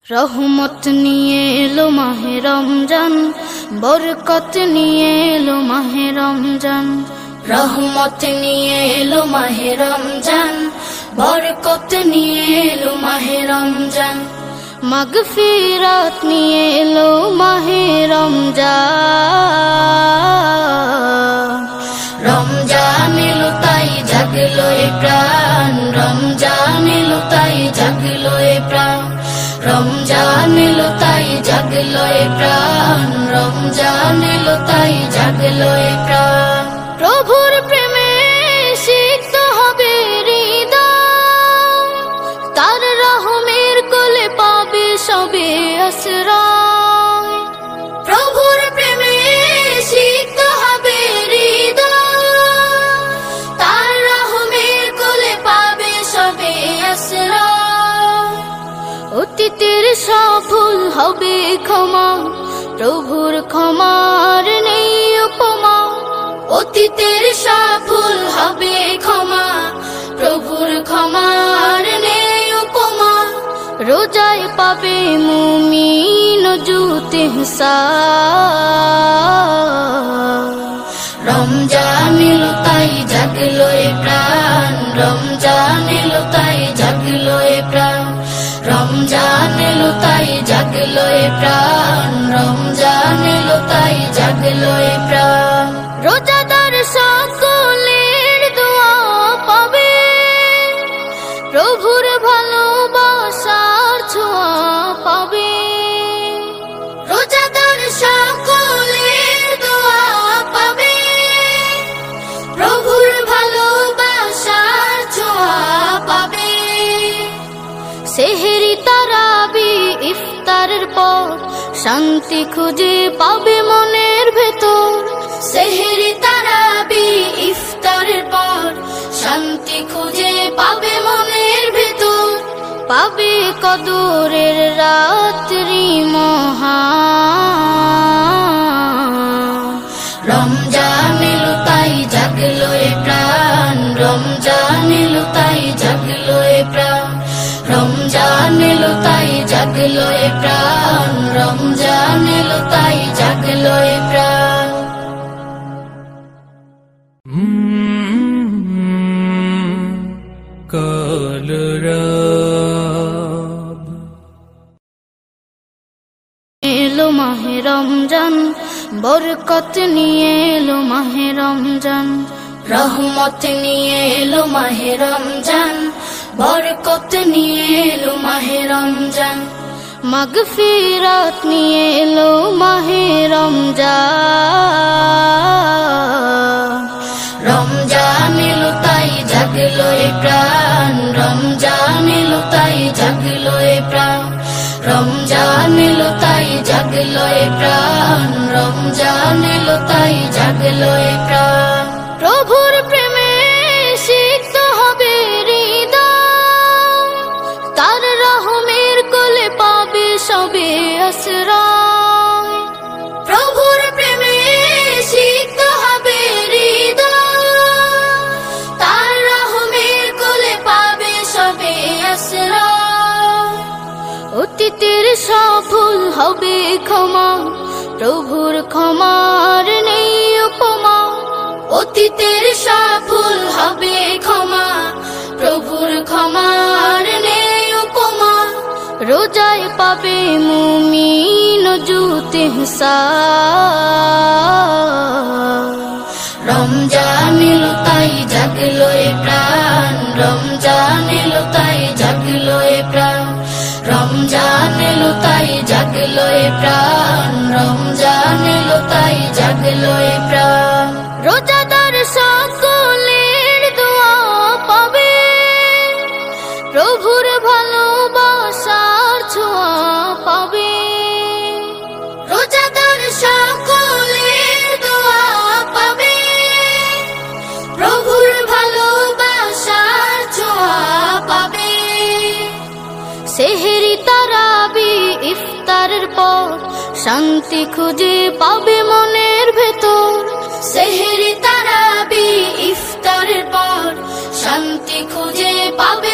রহমত নিয়ে এলো মাহে রমজান, বরকত নিয়ে এলো মাহে রমজান। রহমত নিয়ে এলো মাহে রমজান, বরকত নিয়ে এলো মাহে রমজান। মাগফিরাত নিয়ে এলো মাহে রমজান। রমজান এলো তাই জাগলো এ প্রাণ, রমজান এলো তাই জাগলো এ প্রাণ। রমজান এলো তাই জাগলো এ প্রাণ, রমজান এলো তাই জাগলো এ প্রাণ। প্রভুর প্রেমে সিক্ত হবে হৃদয়, তার রহমের কোলে পাবে সবে আশ্রয়। প্রভুর প্রেমে সিক্ত হবে হৃদয়, তার রহমের কোলে পাবে সবে আশ্রয়। অতীতের সব ভুল হবে ক্ষমা, প্রভুর ক্ষমার নেই উপমা। অতীতের সব ভুল হবে ক্ষমা, প্রভুর ক্ষমার নেই উপমা। রোজায় পাবে মুমিন জুতে হিসাব। রমজান এলো তাই জাগলো এ প্রাণ, রমজান এলো তাই জাগলো এ প্রাণ। রমজান এলো তাই জাগলো এ প্রাণ, রমজান এলো তাই জাগলো এ প্রাণ। রোজাদার সকলের দোয়া পাবে, প্রভুর ভালোবাসার ছোঁয়া পাবে। রোজাদার সকলের দোয়া পাবে, প্রভুর ভালোবাসার ছোঁয়া পাবে। সেহেরি তারাবি ইফতারের পর শান্তি খুঁজে পাবে মনের ভেতর। সেহেরি তারাবি ইফতারের পর শান্তি খুঁজে পাবে মনের ভেতর। পাবে কদরের রাত্রি মহান। রমজান এলো তাই জাগলো এ প্রাণ, রমজান এলো তাই জাগলো এ প্রাণ। রমজান এলো তাই জাগলো এ প্রাণ, রমজান এলো তাই জাগলো এ প্রাণ। কলরব এলো মাহে রমজান, বরকত নিয়ে এলো মাহে রমজান। রহমত নিয়ে এলো মাহে রমজান, বরকত নিয়ে এলো মাহে রমজান। মাগফিরাত নিয়ে এলো মাহে রমজান। রমজান এলো তাই জাগলো এ প্রাণ, রমজান এলো তাই জাগলো এ প্রাণ। রমজান এলো তাই জাগলো এ প্রাণ, রমজান এলো তাই জাগলো এ প্রাণ। প্রভুর প্রেমে সিক্ত হবে হৃদয়, তার রহমের কোলে পাবে সবে আশ্রয়। প্রভুর প্রেমে সিক্ত হবে হৃদয়, তার রহমের কোলে পাবে সবে আশ্রয়। অতীতের সব ভুল হবে ক্ষমা, প্রভুর ক্ষমার নেই উপমা। অতীতের সব ভুল হবে ক্ষমা, প্রভুর ক্ষমার নেই উপমা। রোজায় পাবে মুমিন জুতে হিসাব। রমজান এলো তাই জাগলো এ প্রাণ, রমজান এলো তাই জাগলো এ প্রাণ। রমজান এলো তাই জাগলো এ প্রাণ, রমজান এলো তাই জাগলো এ প্রাণ। রোজাদার সকলের দোয়া পাবে, প্রভুর ভালোবাসার ছোঁয়া পাবে। রোজাদার সকলের দোয়া পাবে, প্রভুর ভালোবাসার ছোঁয়া পাবে। সেহেরি তারাবি ইফতারের পর শান্তি খুঁজে পাবে মনের ভেতর। সেহেরি তারাবি ইফতারের পর শান্তি খুঁজে পাবে